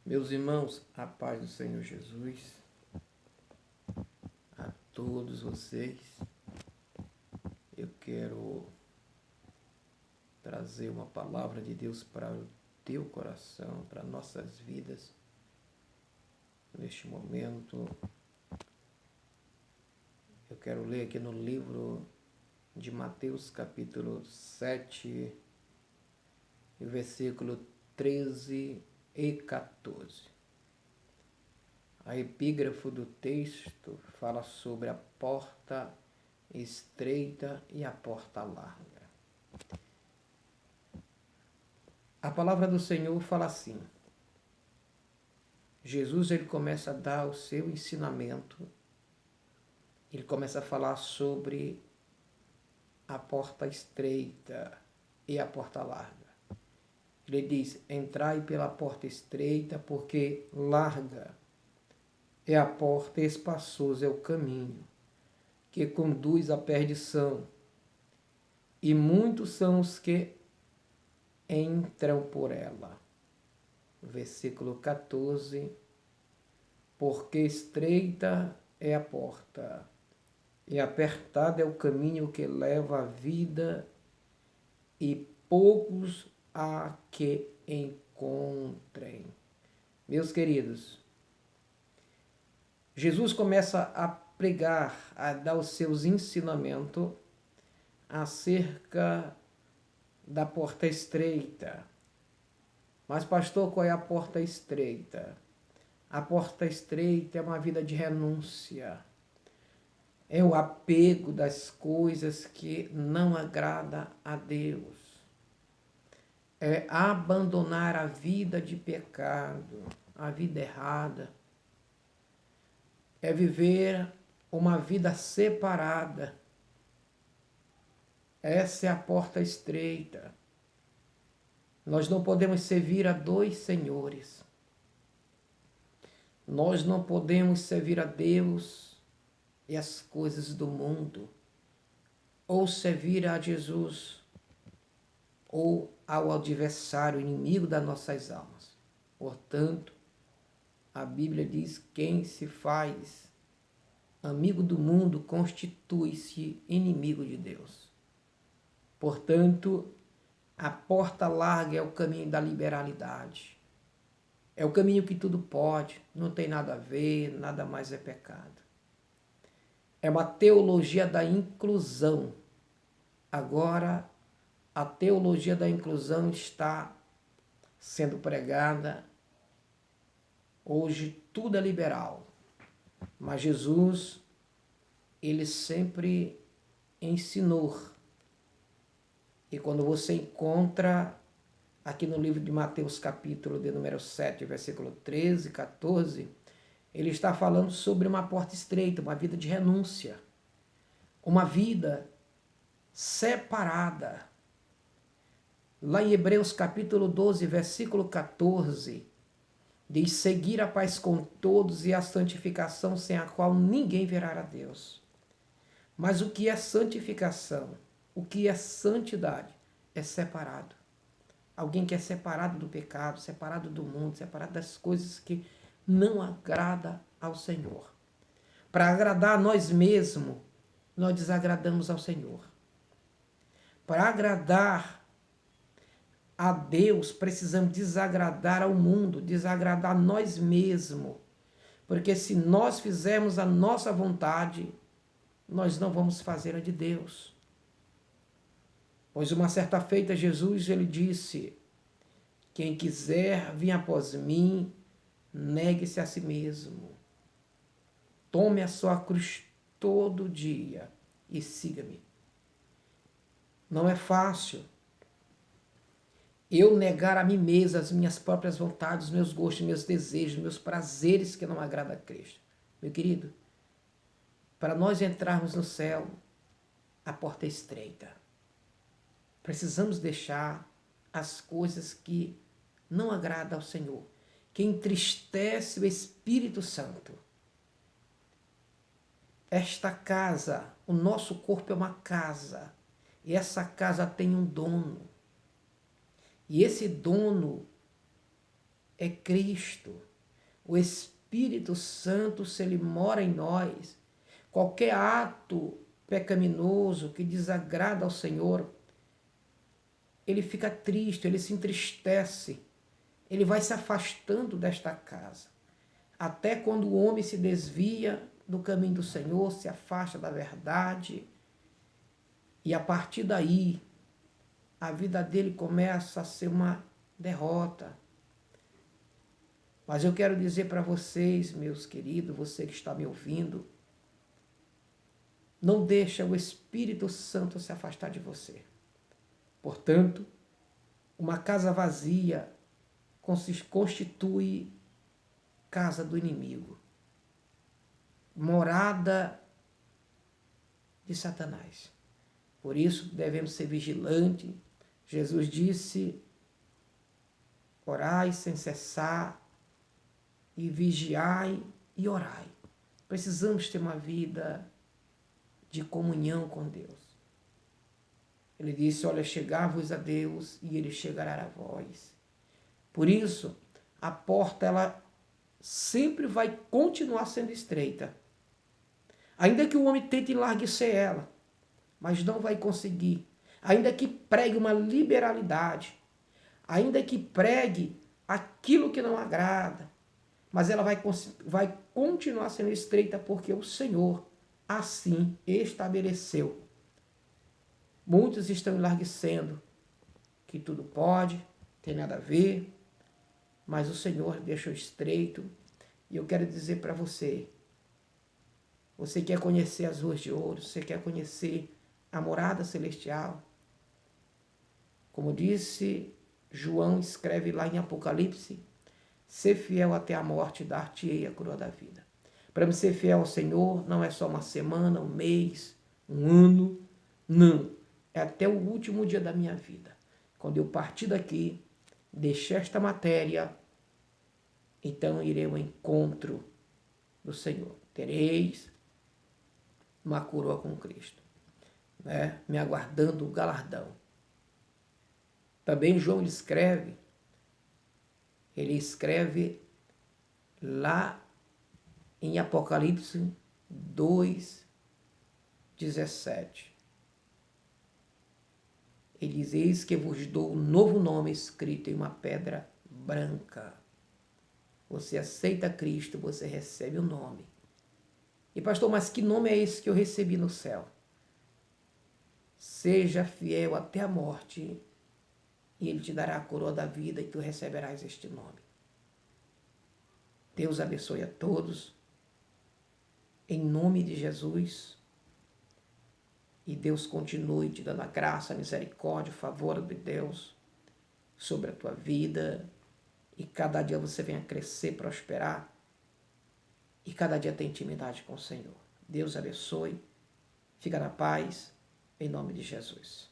Meus irmãos, a paz do Senhor Jesus, a todos vocês, eu quero trazer uma palavra de Deus para o teu coração, para nossas vidas. Neste momento, eu quero ler aqui no livro de Mateus, capítulo 7, versículo 13 e 14. A epígrafe do texto fala sobre a porta estreita e a porta larga. A palavra do Senhor fala assim. Jesus ele começa a dar o seu ensinamento. Ele começa a falar sobre a porta estreita e a porta larga. Ele diz: entrai pela porta estreita, porque larga é a porta, espaçoso é o caminho que conduz à perdição, e muitos são os que entram por ela. Versículo 14: porque estreita é a porta, e apertado é o caminho que leva à vida, e poucos há que encontrem. Meus queridos, Jesus começa a pregar, a dar os seus ensinamentos acerca da porta estreita. Mas, pastor, qual é a porta estreita? A porta estreita é uma vida de renúncia. É o apego das coisas que não agrada a Deus. É abandonar a vida de pecado, a vida errada. É viver uma vida separada. Essa é a porta estreita. Nós não podemos servir a dois senhores. Nós não podemos servir a Deus e as coisas do mundo, ou servir a Jesus, ou ao adversário, inimigo das nossas almas. Portanto, a Bíblia diz: quem se faz amigo do mundo constitui-se inimigo de Deus. Portanto, a porta larga é o caminho da liberalidade. É o caminho que tudo pode, não tem nada a ver, nada mais é pecado. É uma teologia da inclusão. Agora, a teologia da inclusão está sendo pregada. Hoje tudo é liberal. Mas Jesus, ele sempre ensinou. E quando você encontra aqui no livro de Mateus, capítulo de número 7, versículo 13 e 14, ele está falando sobre uma porta estreita, uma vida de renúncia, uma vida separada. Lá em Hebreus, capítulo 12, versículo 14, diz: seguir a paz com todos e a santificação, sem a qual ninguém verá a Deus. Mas o que é santificação? O que é santidade? É separado. Alguém que é separado do pecado, separado do mundo, separado das coisas que não agrada ao Senhor. Para agradar a nós mesmos, nós desagradamos ao Senhor. Para agradar a Deus, precisamos desagradar ao mundo, desagradar a nós mesmos. Porque se nós fizermos a nossa vontade, nós não vamos fazer a de Deus. Pois uma certa feita Jesus, ele disse: quem quiser vir após mim, negue-se a si mesmo. Tome a sua cruz todo dia e siga-me. Não é fácil eu negar a mim mesmo, as minhas próprias vontades, meus gostos, meus desejos, meus prazeres que não agradam a Cristo. Meu querido, para nós entrarmos no céu, a porta é estreita. Precisamos deixar as coisas que não agradam ao Senhor, que entristece o Espírito Santo. Esta casa, o nosso corpo é uma casa, e essa casa tem um dono. E esse dono, é Cristo. O Espírito Santo, se ele mora em nós, qualquer ato pecaminoso que desagrada ao Senhor, ele fica triste, ele se entristece, ele vai se afastando desta casa. Até quando o homem se desvia do caminho do Senhor, se afasta da verdade, e a partir daí, a vida dele começa a ser uma derrota. Mas eu quero dizer para vocês, meus queridos, você que está me ouvindo, não deixa o Espírito Santo se afastar de você. Portanto, uma casa vazia constitui casa do inimigo, morada de Satanás. Por isso, devemos ser vigilantes. Jesus disse, orai sem cessar, e vigiai e orai. Precisamos ter uma vida de comunhão com Deus. Ele disse, olha, chegai-vos a Deus e ele chegará a vós. Por isso, a porta ela sempre vai continuar sendo estreita. Ainda que o homem tente enlarguecer ela, mas não vai conseguir. Ainda que pregue uma liberalidade, ainda que pregue aquilo que não agrada, mas ela vai continuar sendo estreita porque o Senhor assim estabeleceu. Muitos estão enlarguecendo que tudo pode, tem nada a ver, mas o Senhor deixou estreito. E eu quero dizer para você, você quer conhecer as ruas de ouro, você quer conhecer a morada celestial? Como disse João, escreve lá em Apocalipse, ser fiel até a morte, dar-te-ei a coroa da vida. Para me ser fiel ao Senhor, não é só uma semana, um mês, um ano, não. É até o último dia da minha vida. Quando eu partir daqui, deixar esta matéria, então irei ao encontro do Senhor. Tereis uma coroa com Cristo, né? Me aguardando o galardão. Também João ele escreve lá em Apocalipse 2:17. Ele diz, eis que vos dou um novo nome escrito em uma pedra branca. Você aceita Cristo, você recebe o nome. E pastor, mas que nome é esse que eu recebi no céu? Seja fiel até a morte, e ele te dará a coroa da vida e tu receberás este nome. Deus abençoe a todos, em nome de Jesus. E Deus continue te dando a graça, a misericórdia, o favor de Deus sobre a tua vida. E cada dia você venha crescer, prosperar. E cada dia ter intimidade com o Senhor. Deus abençoe. Fica na paz, em nome de Jesus.